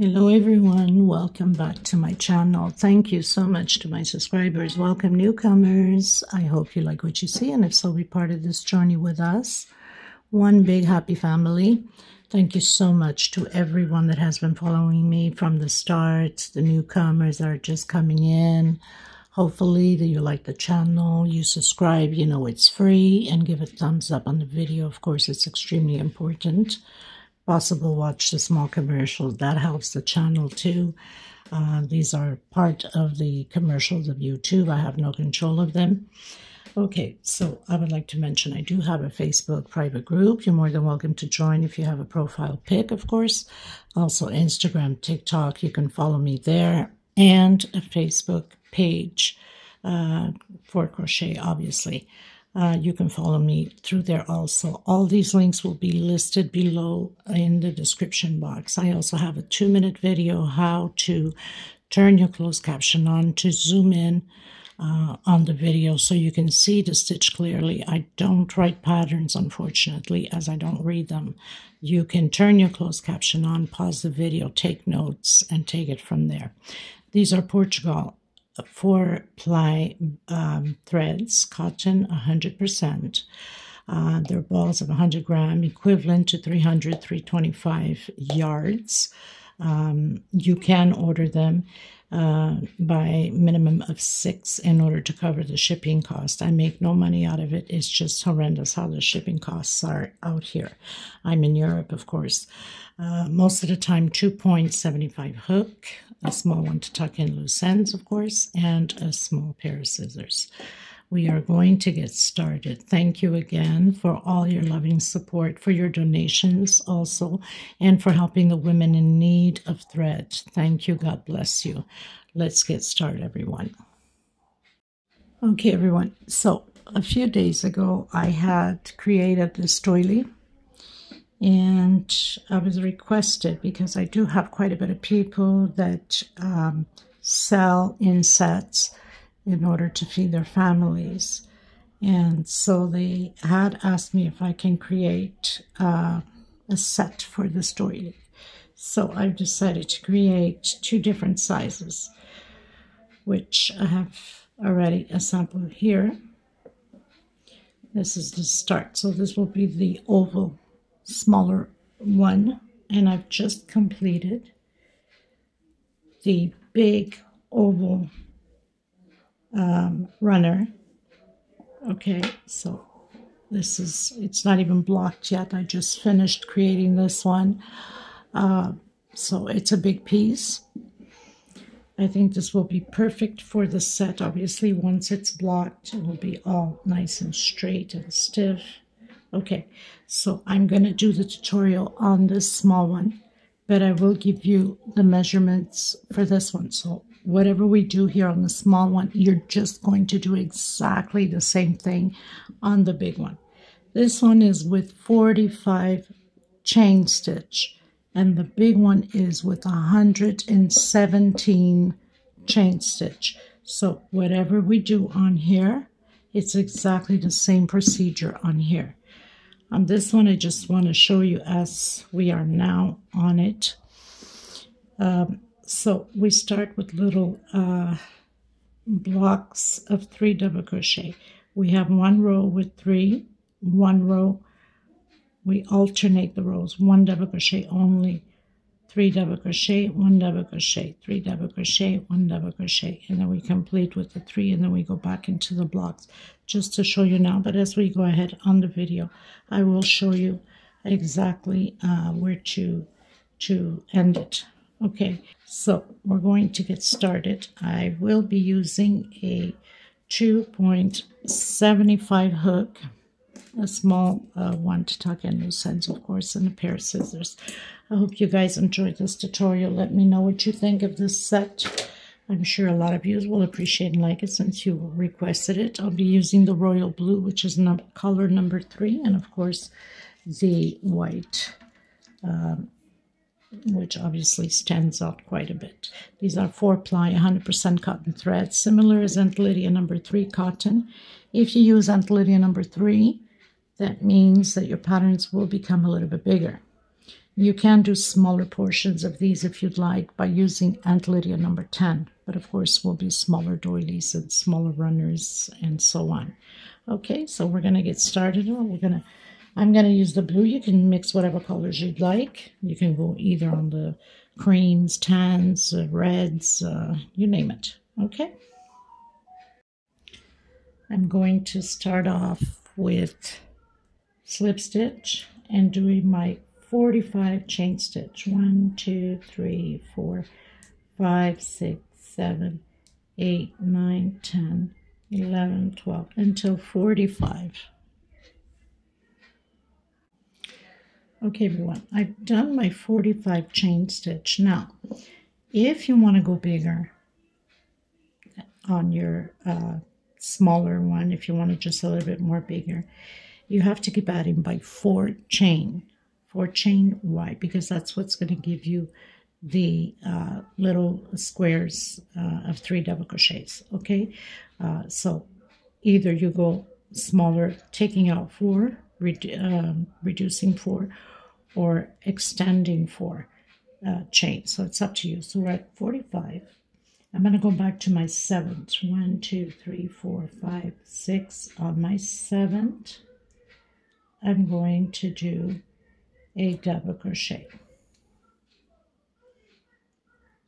Hello everyone, welcome back to my channel. Thank you so much to my subscribers. Welcome newcomers. I hope you like what you see, and if so, be part of this journey with us. One big happy family. Thank you so much to everyone that has been following me from the start, the newcomers that are just coming in. Hopefully that you like the channel, you subscribe, you know it's free, and give a thumbs up on the video. Of course, it's extremely important. Possible watch the small commercials, that helps the channel too. These are part of the commercials of YouTube. I have no control of them. Okay, so I would like to mention I do have a Facebook private group. You're more than welcome to join if you have a profile pic, of course. Also Instagram, TikTok, you can follow me there, and a Facebook page for crochet, obviously. You can follow me through there also. All these links will be listed below in the description box. I also have a 2-minute video how to turn your closed caption on to zoom in on the video so you can see the stitch clearly. I don't write patterns, unfortunately, as I don't read them. You can turn your closed caption on, pause the video, take notes, and take it from there. These are Portugal 4-ply threads, cotton 100%. They're balls of 100 gram, equivalent to 325 yards. You can order them by minimum of 6 in order to cover the shipping cost. I make no money out of it. It's just horrendous how the shipping costs are out here. I'm in Europe, of course. Most of the time 2.75 hook, a small one to tuck in loose ends, of course, and a small pair of scissors. We are going to get started. Thank you again for all your loving support, for your donations also, and for helping the women in need of thread. Thank you. God bless you. Let's get started, everyone. Okay, everyone. So a few days ago, I had created this doily, and I was requested, because I do have quite a bit of people that sell in sets in order to feed their families. And so they had asked me if I can create a set for this doily. So I've decided to create 2 different sizes, which I have already a sample here. This is the start. So this will be the oval, smaller one, and I've just completed the big oval runner. Okay, so this is, it's not even blocked yet. I just finished creating this one. So it's a big piece. I think this will be perfect for the set. Obviously, once it's blocked, it will be all nice and straight and stiff. Okay, so I'm going to do the tutorial on this small one, but I will give you the measurements for this one. So whatever we do here on the small one, you're just going to do exactly the same thing on the big one. This one is with 45 chain stitch, and the big one is with 117 chain stitch. So whatever we do on here, it's exactly the same procedure on here. On this one, I just want to show you as we are now on it. So we start with little blocks of 3 double crochet. We have 1 row with 3, 1 row. We alternate the rows, 1 double crochet only, 3 double crochet, 1 double crochet, 3 double crochet, 1 double crochet, and then we complete with the 3, and then we go back into the blocks, just to show you now. But as we go ahead on the video, I will show you exactly where to end it. Okay, so we're going to get started. I will be using a 2.75 hook, a small one to tuck in loose ends, of course, and a pair of scissors. I hope you guys enjoyed this tutorial. Let me know what you think of this set. I'm sure a lot of you will appreciate and like it since you requested it. I'll be using the royal blue, which is color number 3, and of course the white, which obviously stands out quite a bit. These are 4-ply 100% cotton thread, similar as Aunt Lydia number 3 cotton. If you use Aunt Lydia number 3, that means that your patterns will become a little bit bigger. You can do smaller portions of these if you'd like by using Aunt Lydia number 10, but of course will be smaller doilies and smaller runners and so on. Okay, so we're going to get started. I'm going to use the blue. You can mix whatever colors you'd like. You can go either on the creams, tans, reds, you name it. Okay. I'm going to start off with slip stitch and doing my 45 chain stitch. 1, 2, 3, 4, 5, 6, 7, 8, 9, 10, 11, 12 until 45. Okay, everyone, I've done my 45 chain stitch. Now, if you want to go bigger on your smaller one, if you want to just a little bit more bigger, you have to keep adding by 4 chain. 4 chain. Why? Because that's what's going to give you the little squares of 3 double crochets. Okay, so either you go smaller, taking out 4, reducing 4, or extending 4 chain. So it's up to you. So we're at 45. I'm going to go back to my 7th. 1, 2, 3, 4, 5, 6. On my 7th, I'm going to do a double crochet.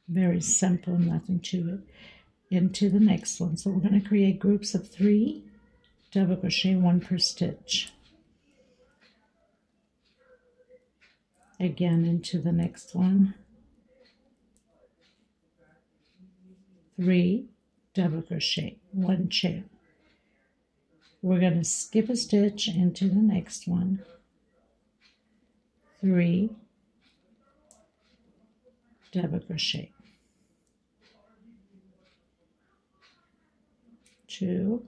Very simple, nothing to it. Into the next one. So we're going to create groups of 3 double crochet, 1 per stitch. Again, into the next one. 3 double crochet, 1 chain. We're going to skip a stitch into the next one. 3 double crochet, 2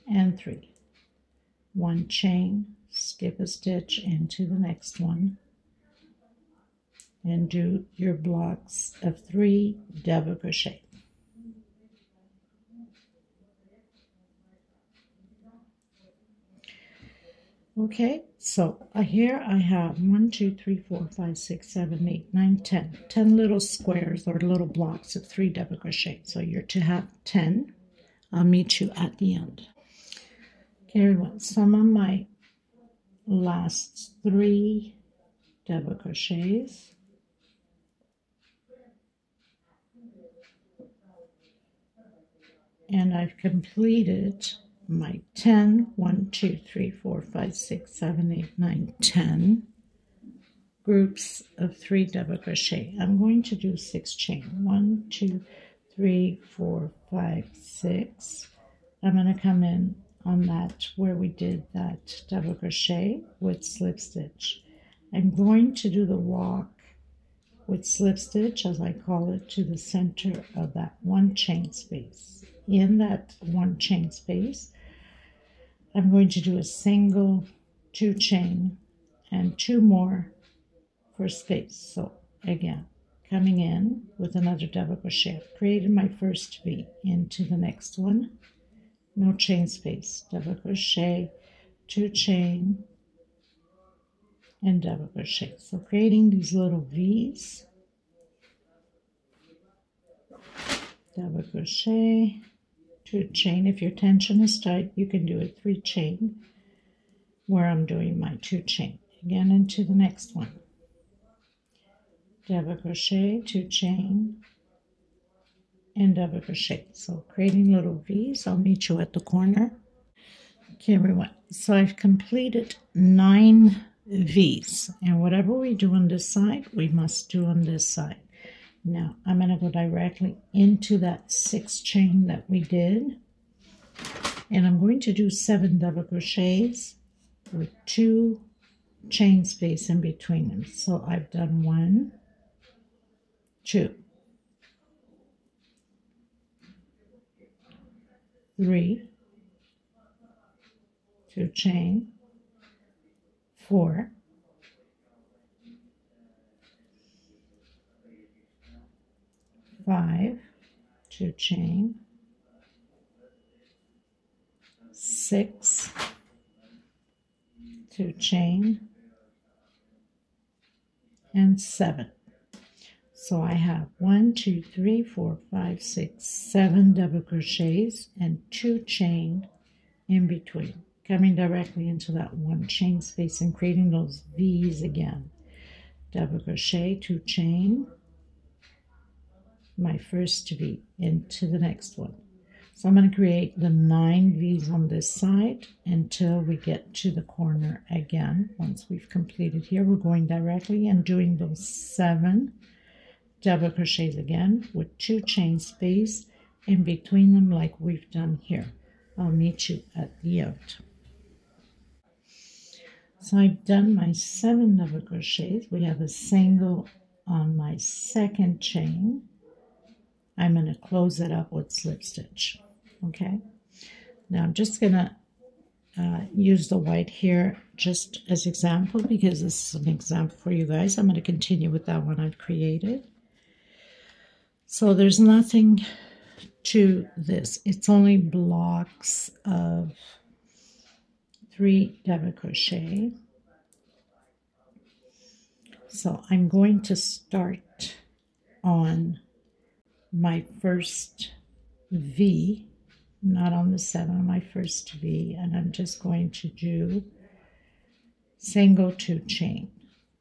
and 3, 1 chain, skip a stitch into the next one, and do your blocks of 3 double crochet. Okay, so here I have 1, 2, 3, 4, 5, 6, 7, 8, 9, 10. 10 little squares or little blocks of 3 double crochet. So you're to have 10. I'll meet you at the end. Okay, everyone, some of my last 3 double crochets. And I've completed my 10, 1, 2, 3, 4, 5, 6, 7, 8, 9, 10 groups of 3 double crochet. I'm going to do 6 chain. 1, 2, 3, 4, 5, 6. I'm going to come in on that where we did that double crochet with slip stitch. I'm going to do the walk with slip stitch, as I call it, to the center of that 1 chain space. In that 1 chain space, I'm going to do a single 2 chain and 2 more for space. So again, coming in with another double crochet. I've created my first V into the next one. No chain space. Double crochet, 2 chain, and double crochet. So creating these little V's. Double crochet, 2 chain. If your tension is tight, you can do a 3 chain where I'm doing my 2 chain. Again, into the next one. Double crochet, 2 chain, and double crochet. So creating little V's. I'll meet you at the corner. Okay, everyone. So I've completed 9 V's. And whatever we do on this side, we must do on this side. Now, I'm going to go directly into that 6 chain that we did. And I'm going to do 7 double crochets with 2 chain space in between them. So I've done 1, 2, 3, 2 chain, 4, 5, 2 chain, 6, 2 chain, and 7. So I have 1, 2, 3, 4, 5, 6, 7 double crochets and 2 chain in between, coming directly into that 1 chain space and creating those V's again. Double crochet, 2 chain, my first V into the next one. So I'm going to create the 9 V's on this side until we get to the corner again. Once we've completed here, we're going directly and doing those 7 double crochets again with 2 chain space in between them like we've done here. I'll meet you at the end. So I've done my 7 double crochets. We have a single on my second chain. I'm going to close it up with slip stitch. Okay, now I'm just gonna use the white here just as example because this is an example for you guys. I'm going to continue with that one I've created. So there's nothing to this. It's only blocks of 3 double crochet. So I'm going to start on my first V, not on the 7, on my first V, and I'm just going to do single 2 chain.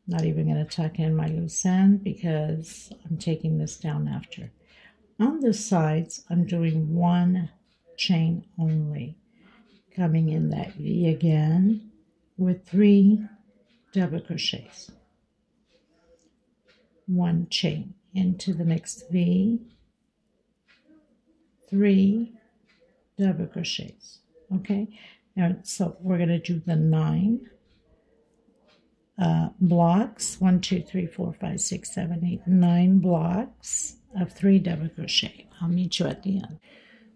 Not even going to tuck in my loose end because I'm taking this down after. On the sides, I'm doing 1 chain only, coming in that V again with 3 double crochets. 1 chain into the next V, 3 double crochets. Okay, now so we're going to do the 9 blocks, 1, 2, 3, 4, 5, 6, 7, 8, 9 blocks of 3 double crochet. I'll meet you at the end.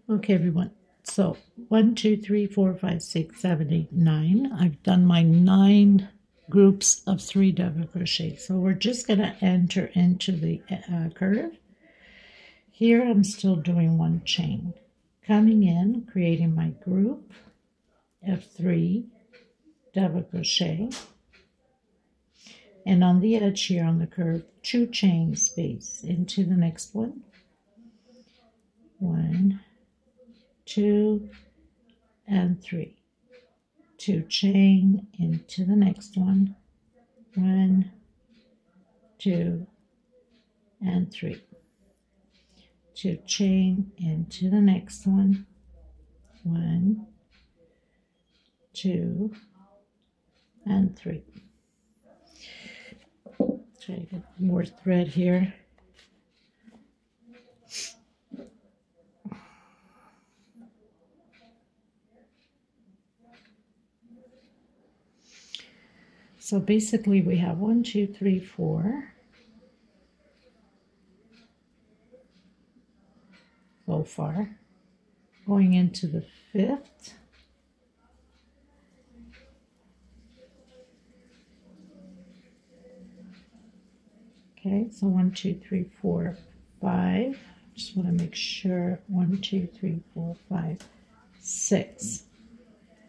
Okay, everyone. So 1, 2, 3, 4, 5, 6, 7, 8, 9. I've done my 9 groups of 3 double crochet. So we're just going to enter into the curve. Here I'm still doing 1 chain. Coming in, creating my group of 3 double crochet. And on the edge here on the curve, 2 chain space into the next one. 1, 2, and 3. 2 chain into the next one. 1, 2, and 3. 2 chain into the next one. 1, 2, and 3. Try to get more thread here. So basically we have 1, 2, 3, 4 so far. Going into the 5th. Okay, so 1, 2, 3, 4, 5. Just want to make sure. 1, 2, 3, 4, 5, 6.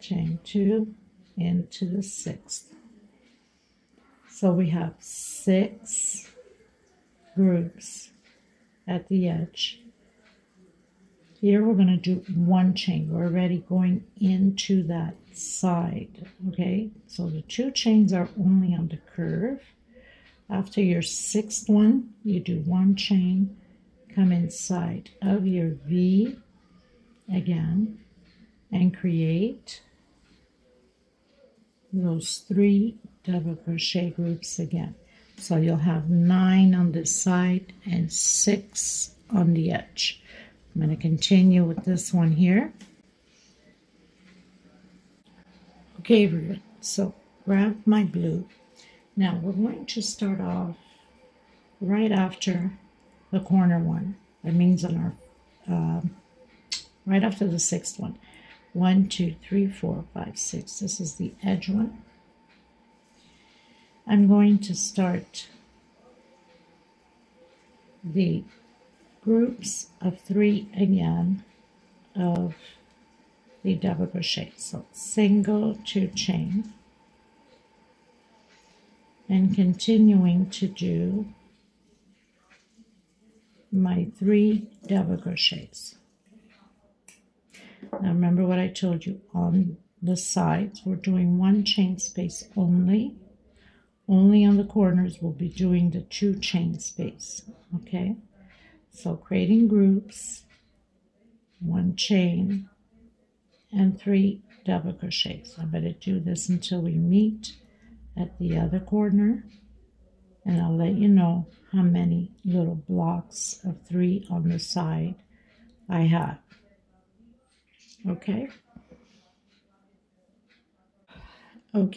Chain 2 into the 6th. So we have 6 groups at the edge. Here we're going to do 1 chain. We're already going into that side. Okay, so the 2 chains are only on the curve. After your 6th one, you do 1 chain, come inside of your V again, and create those 3 double crochet groups again. So you'll have 9 on this side and 6 on the edge. I'm going to continue with this one here. Okay, everyone, so grab my blue. Now we're going to start off right after the corner one. That means on our right after the 6th one. 1, 2, 3, 4, 5, 6. This is the edge one. I'm going to start the groups of 3 again of the double crochet. So single 2 chain. and continuing to do my 3 double crochets. Now remember what I told you, on the sides we're doing 1 chain space only. Only on the corners we'll be doing the 2 chain space. Okay, so creating groups, 1 chain and 3 double crochets. I better do this until we meet at the other corner, and I'll let you know how many little blocks of 3 on the side I have. Okay,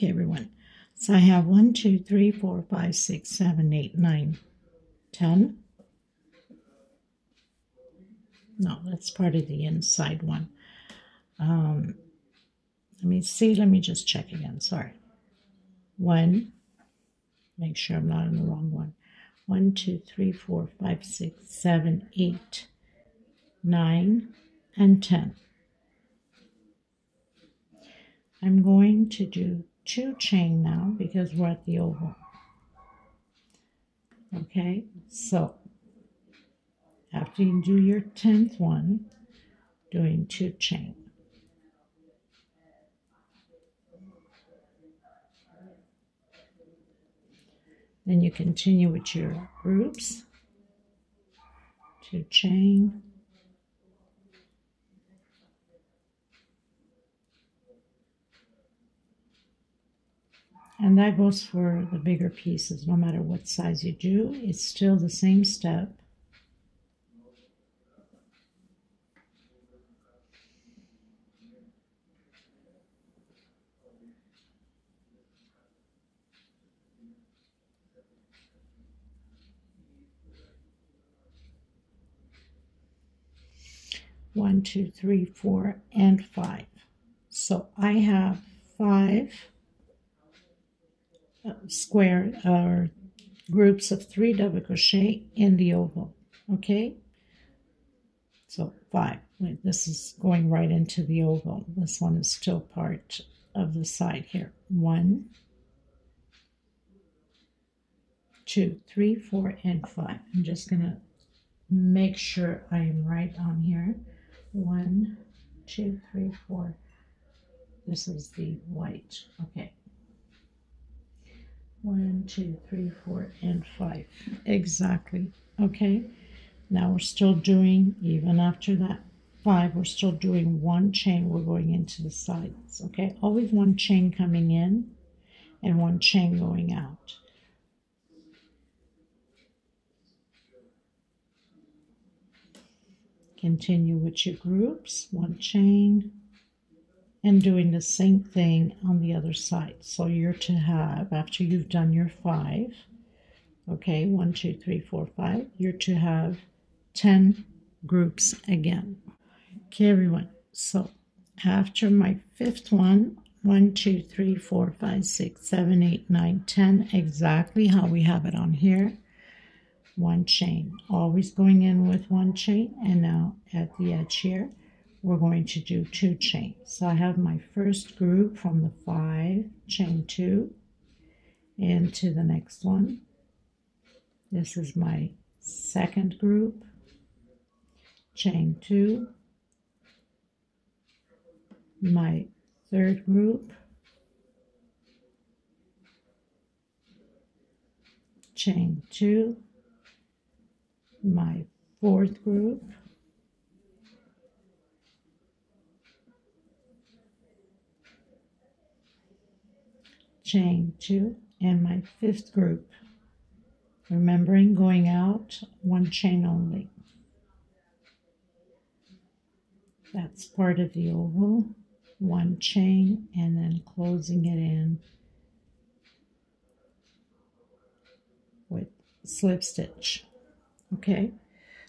everyone, so I have 1 2 3 4 5 6 7 8 9 10. No, that's part of the inside one. Let me just check again. Sorry. 1, make sure I'm not in the wrong one. 1 2 3 4 5 6 7 8 9 and 10. I'm going to do 2 chain now because we're at the oval. Okay, so after you do your 10th one, doing 2 chain. Then you continue with your groups, 2 chain, and that goes for the bigger pieces. No matter what size you do, it's still the same step. One, 2, 3, 4, and 5. So I have 5 square or groups of 3 double crochet in the oval. Okay, so 5. Wait, this is going right into the oval. This one is still part of the side here. 1, 2, 3, 4, and 5. I'm just gonna make sure I am right on here. 1, 2, 3, 4. This is the white. Okay. 1, 2, 3, 4, and 5. Exactly. Okay. Now we're still doing, even after that 5, we're still doing 1 chain. We're going into the sides. Okay. Always 1 chain coming in and 1 chain going out. Continue with your groups, 1 chain, and doing the same thing on the other side. So you're to have, after you've done your 5, okay, 1, 2, 3, 4, 5, you're to have 10 groups again. Okay, everyone, so after my 5th one, 1, 2, 3, 4, 5, 6, 7, 8, 9, 10, exactly how we have it on here. 1 chain, always going in with 1 chain, and now at the edge here we're going to do 2 chains. So I have my first group from the 5, chain 2 into the next one. This is my second group, chain 2, my third group, chain 2, my fourth group, chain 2, and my 5th group. Remembering going out 1 chain only. That's part of the oval. 1 chain and then closing it in with slip stitch. Okay,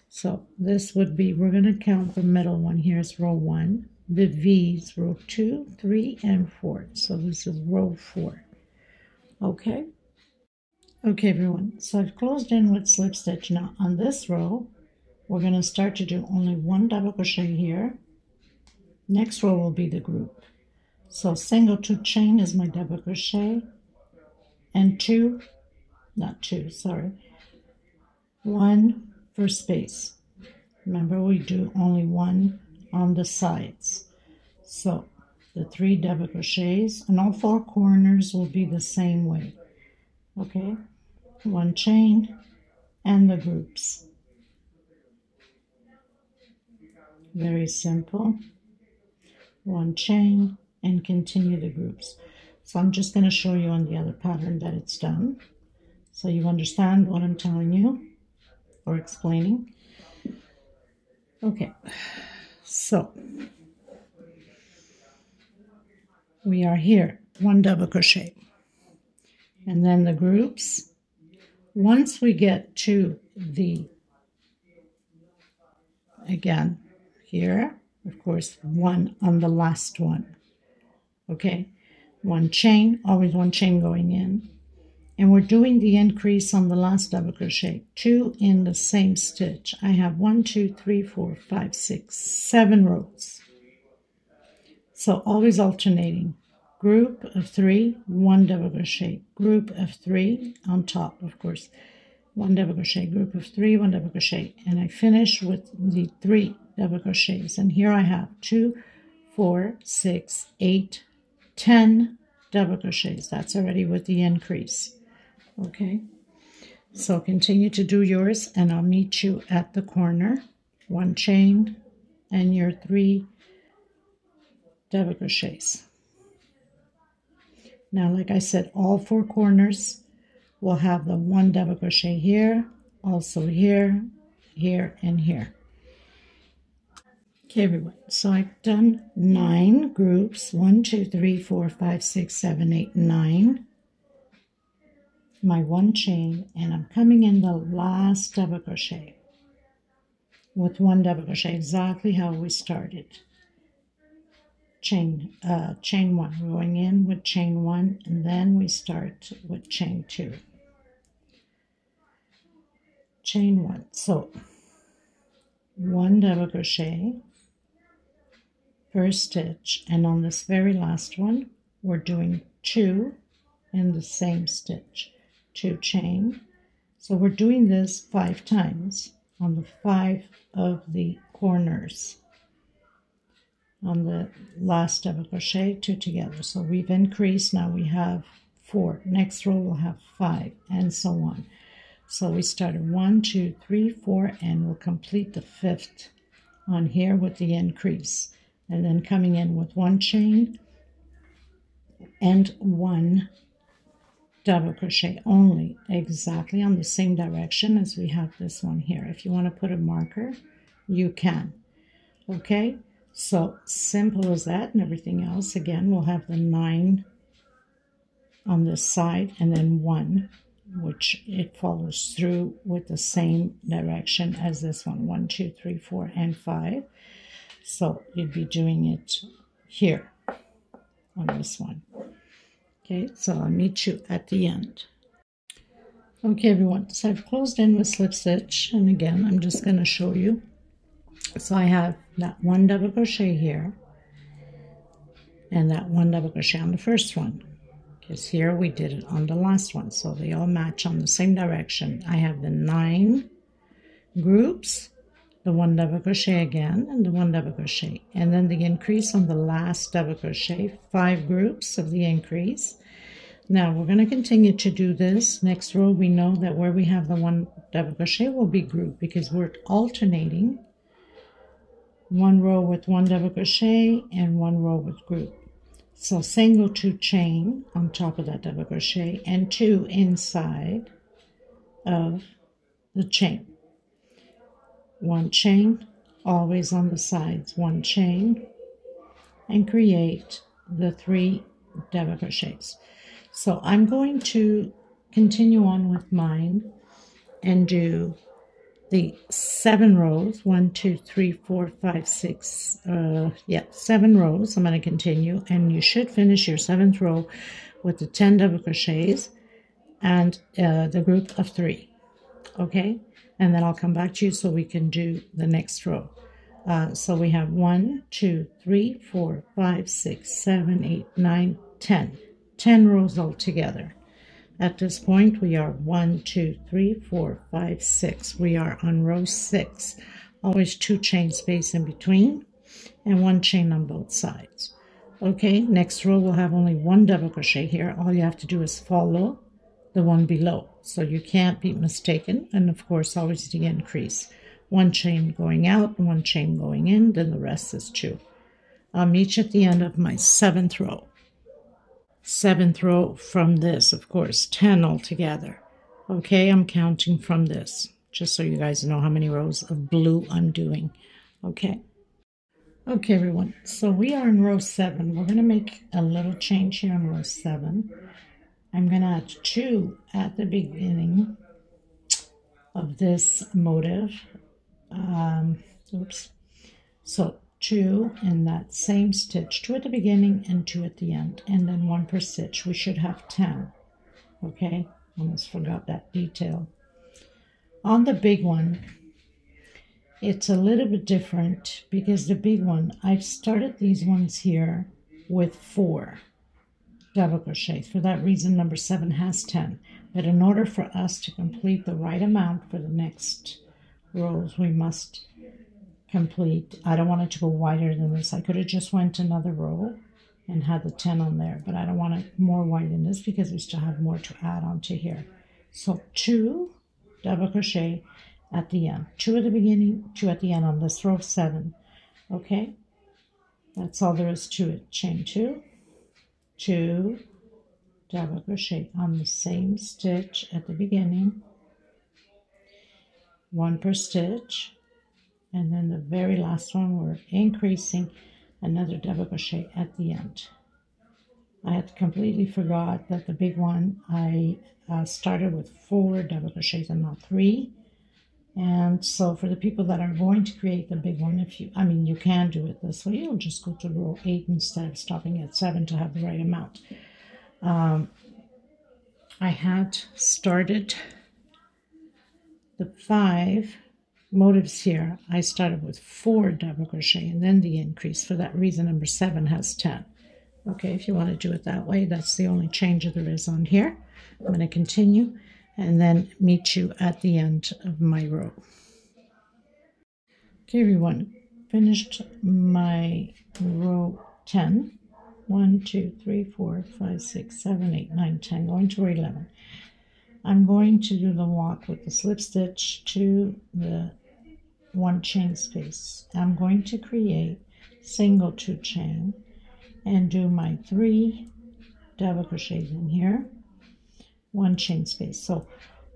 so this would be, we're going to count the middle one. Here's row 1, the V's row 2, 3, and 4. So this is row 4. Okay, everyone, so I've closed in with slip stitch. Now on this row we're going to start to do only 1 double crochet here. Next row will be the group. So single 2 chain is my double crochet, and 2 not 2, sorry, 1 for space. Remember, we do only 1 on the sides. So the 3 double crochets, and all 4 corners will be the same way. Okay, 1 chain and the groups. Very simple. 1 chain and continue the groups. So I'm just going to show you on the other pattern that it's done, so you understand what I'm telling you or explaining. Okay, so we are here, 1 double crochet, and then the groups. Once we get to the, again, here, of course, 1 on the last one. Okay, 1 chain, always 1 chain going in, and we're doing the increase on the last double crochet, 2 in the same stitch. I have 1, 2, 3, 4, 5, 6, 7 rows. So always alternating. Group of 3, 1 double crochet, group of 3 on top, of course, 1 double crochet, group of 3, 1 double crochet, and I finish with the 3 double crochets. And here I have 2, 4, 6, 8, 10 double crochets. That's already with the increase. Okay, so continue to do yours, and I'll meet you at the corner. 1 chain and your 3 double crochets. Now, like I said, all 4 corners will have the 1 double crochet here, also here, here, and here. Okay, everyone, so I've done 9 groups, 1, 2, 3, 4, 5, 6, 7, 8, 9. My 1 chain, and I'm coming in the last double crochet with 1 double crochet, exactly how we started. Chain 1, we're going in with chain 1, and then we start with chain 2. Chain 1, so 1 double crochet, first stitch, and on this very last one we're doing 2 in the same stitch, 2 chain. So we're doing this 5 times on the 5 of the corners. On the last double crochet, 2 together. So we've increased, now we have 4. Next row we'll have 5, and so on. So we started 1, 2, 3, 4, and we'll complete the 5th on here with the increase. And then coming in with 1 chain and 1 double crochet only, exactly on the same direction as we have this one here. If you want to put a marker, you can. Okay, so simple as that, and everything else. Again, we'll have the 9 on this side, and then 1, which it follows through with the same direction as this one. 1, 2, 3, 4, and 5. So you'd be doing it here on this one. Okay, so I'll meet you at the end. Okay, everyone, so I've closed in with slip stitch, and again, I'm just going to show you. So I have that 1 double crochet here, and that 1 double crochet on the first one, because here we did it on the last one, so they all match on the same direction. I have the 9 groups, the 1 double crochet again, and the 1 double crochet, and then the increase on the last double crochet, 5 groups of the increase. Now we're going to continue to do this. Next row, we know that where we have the 1 double crochet will be group, because we're alternating 1 row with 1 double crochet and 1 row with group. So single 2 chain on top of that double crochet, and 2 inside of the chain. 1 chain, always on the sides, 1 chain, and create the 3 double crochets. So I'm going to continue on with mine and do the 7 rows, 1, 2, 3, 4, 5, 6, 7 rows. I'm going to continue, and you should finish your 7th row with the 10 double crochets and the group of 3. Okay, and then I'll come back to you so we can do the next row. So we have 1, 2, 3, 4, 5, 6, 7, 8, 9, 10. 10 rows all together. At this point, we are 1, 2, 3, 4, 5, 6. We are on row 6. Always 2 chain space in between and 1 chain on both sides. Okay, next row we'll have only 1 double crochet here. All you have to do is follow the one below, so you can't be mistaken. And of course, always the increase. 1 chain going out, 1 chain going in, then the rest is 2. I'll meet you at the end of my 7th row. 7th row from this, of course, 10 altogether. Okay, I'm counting from this, just so you guys know how many rows of blue I'm doing. Okay. Okay, everyone, so we are in row 7. We're going to make a little change here in row 7. I'm going to add 2 at the beginning of this motif. So 2 in that same stitch, 2 at the beginning and 2 at the end, and then 1 per stitch. We should have 10. Okay, almost forgot that detail. On the big one, it's a little bit different because the big one, I've started these ones here with 4 double crochets. For that reason, number 7 has 10. But in order for us to complete the right amount for the next rows, we must complete, I don't want it to go wider than this. I could have just went another row and had the 10 on there, but I don't want it more wide than this because we still have more to add onto here. So 2 double crochet at the end, 2 at the beginning, 2 at the end on this row 7. Okay, that's all there is to it. Chain 2, 2 double crochet on the same stitch at the beginning, 1 per stitch, and then the very last one we're increasing another double crochet at the end. I had completely forgot that the big one I started with 4 double crochets and not 3. And so for the people that are going to create the big one, you can do it this way. You'll just go to row 8 instead of stopping at 7 to have the right amount. I had started the 5 motifs here. I started with 4 double crochet and then the increase. For that reason, number 7 has 10. Okay, if you want to do it that way, that's the only change there is on here. I'm going to continue and then meet you at the end of my row. Okay, everyone, finished my row 10. 1, 2, 3, 4, 5, 6, 7, 8, 9, 10, going to row 11. I'm going to do the walk with the slip stitch to the 1 chain space. I'm going to create single 2 chain and do my 3 double crochets in here, 1 chain space. So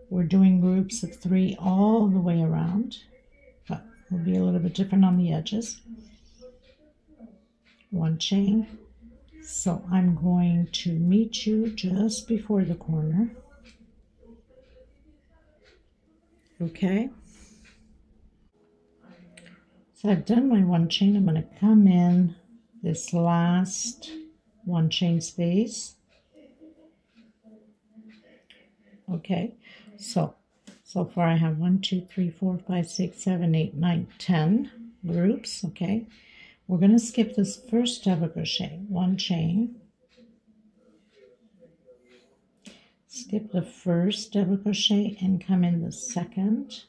we're doing groups of 3 all the way around, but will be a little bit different on the edges. 1 chain. So I'm going to meet you just before the corner. Okay. So I've done my 1 chain. I'm going to come in this last 1 chain space. Okay, so far I have 1, 2, 3, 4, 5, 6, 7, 8, 9, 10 groups. Okay, we're going to skip this first double crochet, 1 chain, skip the first double crochet and come in the second,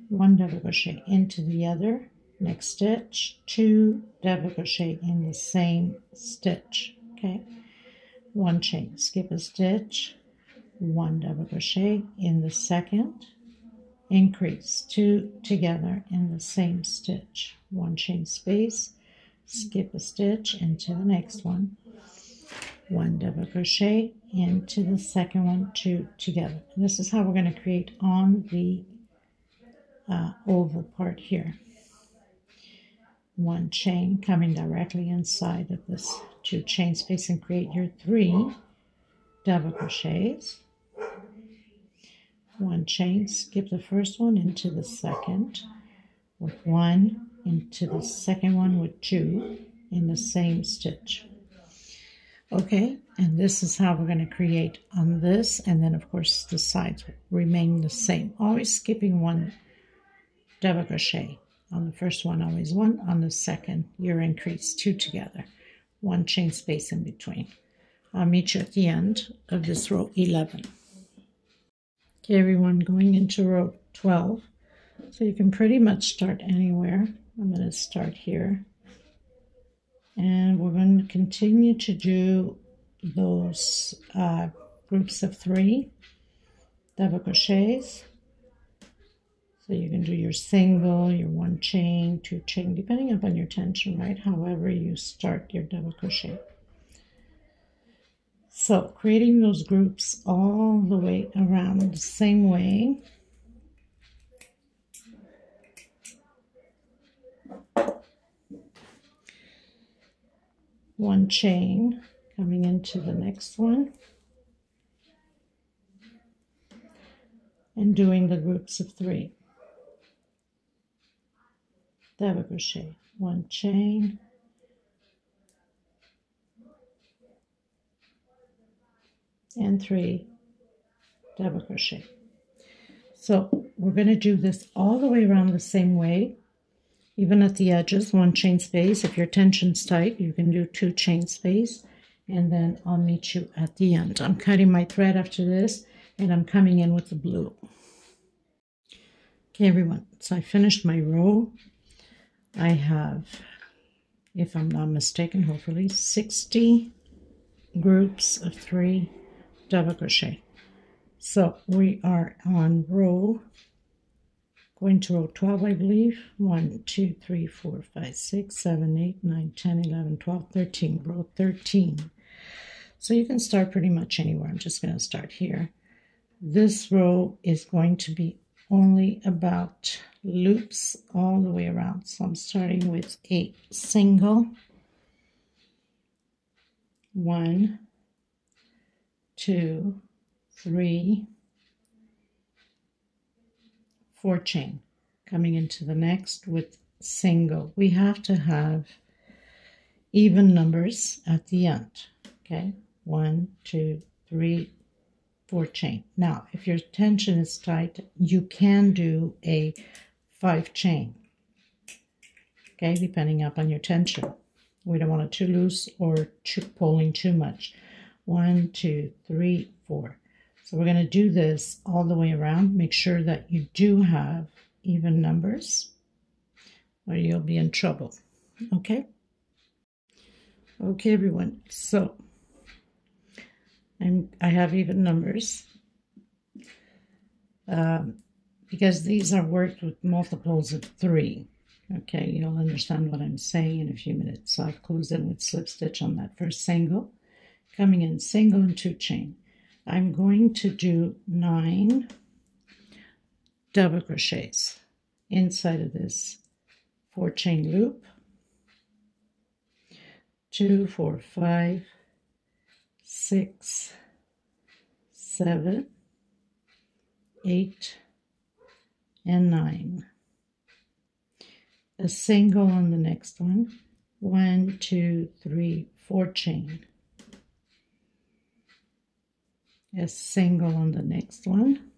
1 double crochet into the other, next stitch, 2 double crochet in the same stitch. Okay, 1 chain, skip a stitch, 1 double crochet in the second, increase 2 together in the same stitch, 1 chain space, skip a stitch into the next one, 1 double crochet into the second one, 2 together. And this is how we're going to create on the oval part here. 1 chain coming directly inside of this 2 chain space and create your 3 double crochets. 1 chain, skip the first one into the second with 1, into the second one with 2 in the same stitch. Okay, and this is how we're going to create on this, and then of course the sides remain the same. Always skipping 1 double crochet. On the first one, always 1. On the second, your increase 2 together. 1 chain space in between. I'll meet you at the end of this row 11. Okay, everyone, going into row 12. So you can pretty much start anywhere. I'm going to start here. And we're going to continue to do those groups of 3 double crochets. So you can do your single, your 1 chain, 2 chain, depending upon your tension, right? However you start your double crochet. So creating those groups all the way around the same way. One chain coming into the next one. And doing the groups of 3. Double crochet, 1 chain, and 3 double crochet. So we're going to do this all the way around the same way, even at the edges, 1 chain space. If your tension's tight, you can do 2 chain space, and then I'll meet you at the end. I'm cutting my thread after this, and I'm coming in with the blue. Okay, everyone, so I finished my row. I have, if I'm not mistaken, hopefully 60 groups of 3 double crochet. So we are on going to row 12, I believe. 1, 2, 3, 4, 5, 6, 7, 8, 9, 10, 11, 12, 13, row 13. So you can start pretty much anywhere. I'm just going to start here. This row is going to be only about loops all the way around. So I'm starting with a single, 1, 2, 3, 4 chain, coming into the next with single. We have to have even numbers at the end. Okay, 1, 2, 3, 4 chain. Now, if your tension is tight, you can do a 5 chain. Okay, depending upon your tension. We don't want it too loose or pulling too much. 1, 2, 3, 4. So we're going to do this all the way around. Make sure that you do have even numbers or you'll be in trouble. Okay? Okay, everyone. So I have even numbers because these are worked with multiples of 3. Okay, you'll understand what I'm saying in a few minutes. So I've closed in with slip stitch on that first single, coming in single and 2 chain. I'm going to do 9 double crochets inside of this 4 chain loop. 2, 4, 5, 6, 7, 8, and 9. A single on the next one. 1, 2, 3, 4 chain. A single on the next one.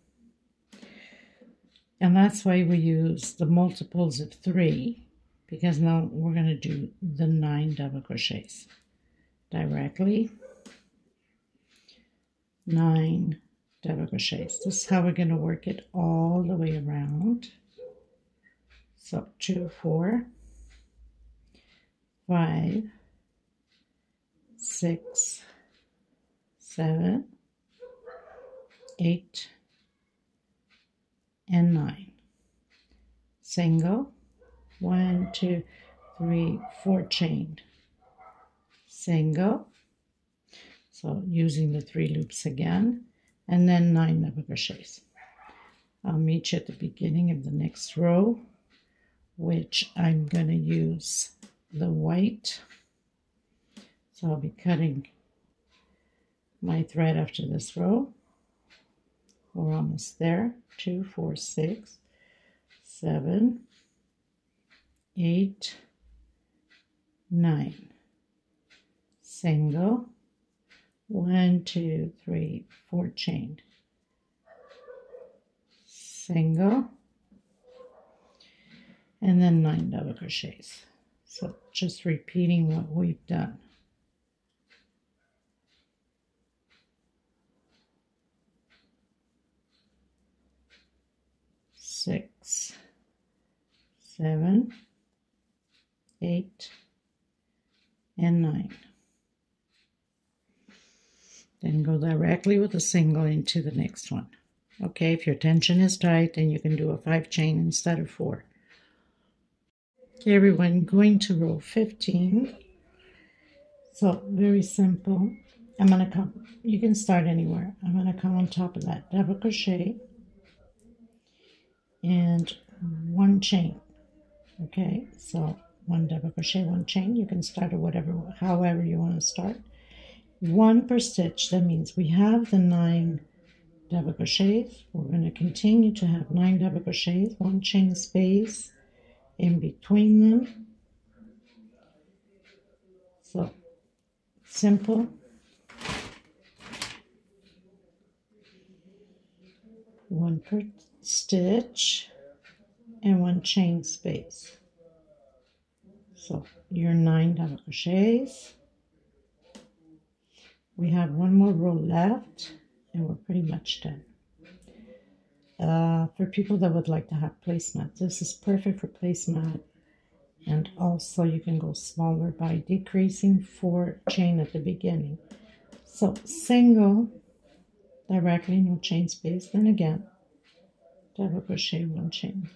And that's why we use the multiples of 3, because now we're going to do the 9 double crochets directly. 9 double crochets. This is how we're going to work it all the way around. So 2, 4, 5, 6, 7, 8, and 9. Single, 1, 2, 3, 4 chain. Single, so using the 3 loops again, and then 9 double crochets. I'll meet you at the beginning of the next row, which I'm going to use the white. So I'll be cutting my thread after this row. We're almost there. 2, 4, 6, 7, 8, 9. Single, 1, 2, 3, 4 chain. Single, and then 9 double crochets. So just repeating what we've done. 6, 7, 8, and 9. Then go directly with a single into the next one. Okay, if your tension is tight, then you can do a 5 chain instead of 4. Okay, everyone, going to row 15. So, very simple. I'm going to come, you can start anywhere. I'm going to come on top of that double crochet and 1 chain. Okay, so 1 double crochet, 1 chain. You can start at however you want to start. 1 per stitch. That means we have the 9 double crochets. We're going to continue to have 9 double crochets, 1 chain space in between them. So simple. 1 per stitch and 1 chain space. So your 9 double crochets. We have 1 more row left and we're pretty much done. For people that would like to have placemat, this is perfect for placemat, and also you can go smaller by decreasing 4 chain at the beginning. So single directly, no chain space, then again double crochet, 1 chain,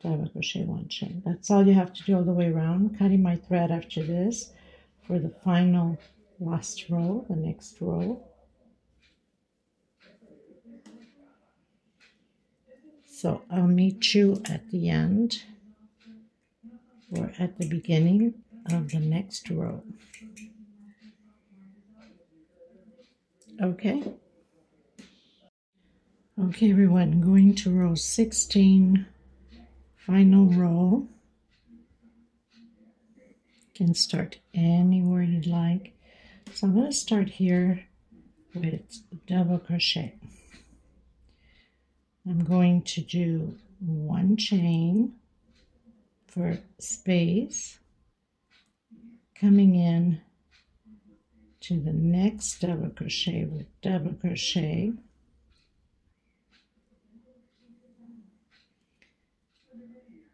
double crochet, 1 chain. That's all you have to do all the way around. Cutting my thread after this for the final last row, the next row. So I'll meet you at the end or at the beginning of the next row. Okay. Okay, everyone, going to row 16, final row. You can start anywhere you'd like. So I'm going to start here with double crochet. I'm going to do 1 chain for space, coming in to the next double crochet with double crochet,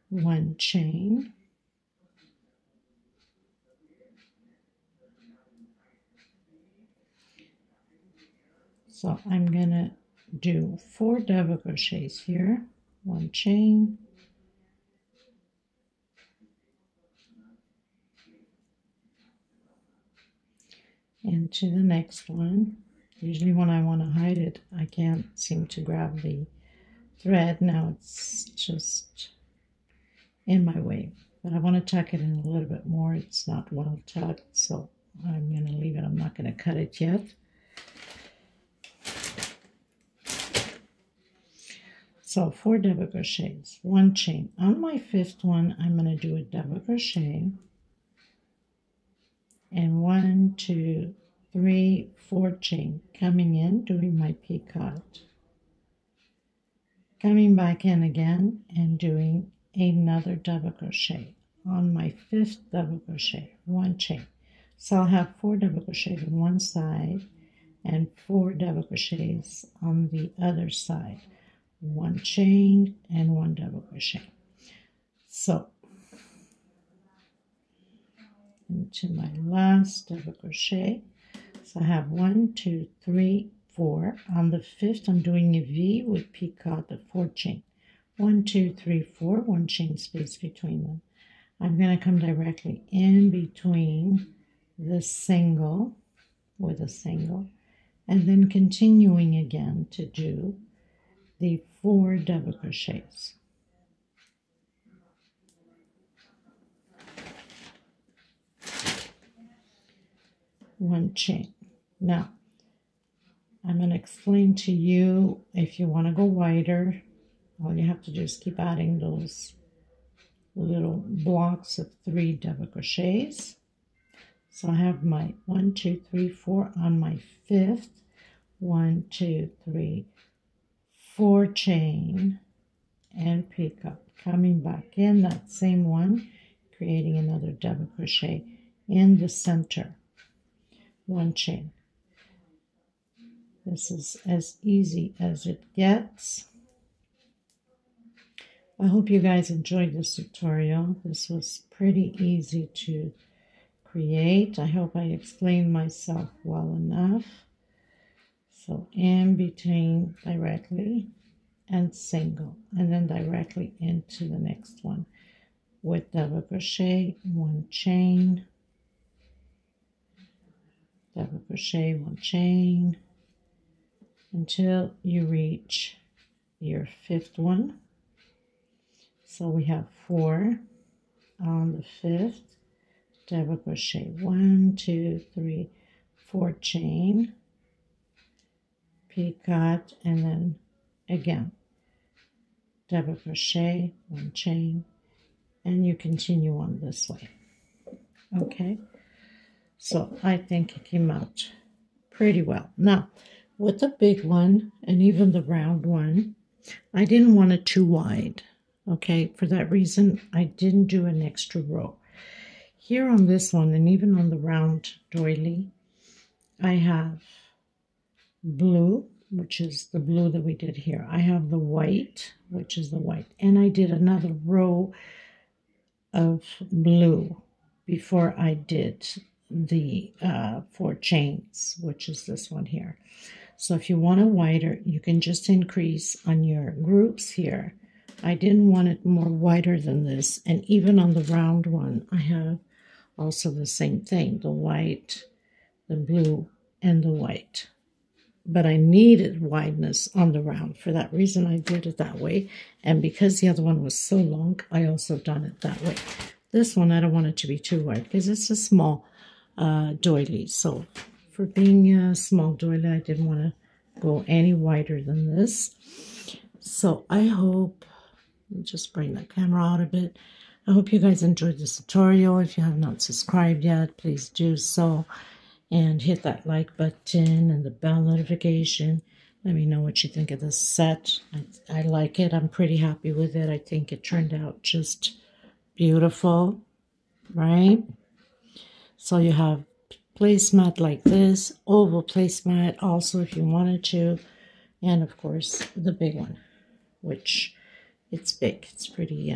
one chain, so I'm gonna do 4 double crochets here, 1 chain, into the next one. Usually when I want to hide it, I can't seem to grab the thread. Now it's just in my way, but I want to tuck it in a little bit more. It's not well tucked, so I'm going to leave it. I'm not going to cut it yet. So 4 double crochets, 1 chain. On my 5th one, I'm going to do a double crochet, and 1, 2, 3, 4 chain, coming in, doing my picot, coming back in again and doing another double crochet. On my 5th double crochet, 1 chain. So I'll have 4 double crochets on one side and 4 double crochets on the other side. 1 chain and 1 double crochet. So into my last double crochet. So I have 1, 2, 3, 4. On the 5th, I'm doing a V with picot, the 4 chain. 1, 2, 3, 4, 1 chain space between them. I'm going to come directly in between the single with a single, and then continuing again to do the 4 double crochets. One chain. Now, I'm going to explain to you, if you want to go wider, all you have to do is keep adding those little blocks of 3 double crochets. So I have my 1, 2, 3, 4 on my 5th. 1, 2, 3, 4 chain and picot. Coming back in that same one, creating another double crochet in the center. 1 chain. This is as easy as it gets. I hope you guys enjoyed this tutorial. This was pretty easy to create. I hope I explained myself well enough. So in between directly and single, and then directly into the next one with double crochet, 1 chain, double crochet, 1 chain, until you reach your 5th one. So we have 4 on the 5th, double crochet, 1, 2, 3, 4 chain, picot, and then again double crochet, 1 chain, and you continue on this way. Okay, so I think it came out pretty well. Now with the big one and even the round one, I didn't want it too wide. Okay, for that reason I didn't do an extra row here on this one. And even on the round doily, I have blue, which is the blue that we did here. I have the white, which is the white, and I did another row of blue before I did the 4 chains, which is this one here. So if you want it wider, you can just increase on your groups here. I didn't want it more wider than this. And even on the round one, I have also the same thing, the white, the blue, and the white. But I needed wideness on the round. For that reason, I did it that way. And because the other one was so long, I also done it that way. This one, I don't want it to be too wide because it's a small doily. So for being a small doily, I didn't want to go any wider than this. So I hope, let me just bring the camera out a bit. I hope you guys enjoyed this tutorial. If you have not subscribed yet, please do so. And hit that like button and the bell notification. Let me know what you think of this set. I like it. I'm pretty happy with it. I think it turned out just beautiful, right? So you have placemat like this, oval placemat also if you wanted to, and of course the big one, which it's big. It's pretty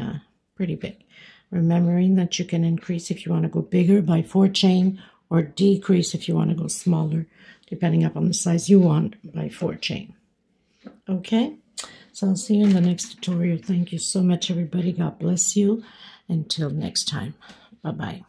big. Remembering that you can increase if you want to go bigger by 4 chain, or decrease if you want to go smaller, depending upon the size you want, by 4 chain. Okay, so I'll see you in the next tutorial. Thank you so much, everybody. God bless you. Until next time. Bye-bye.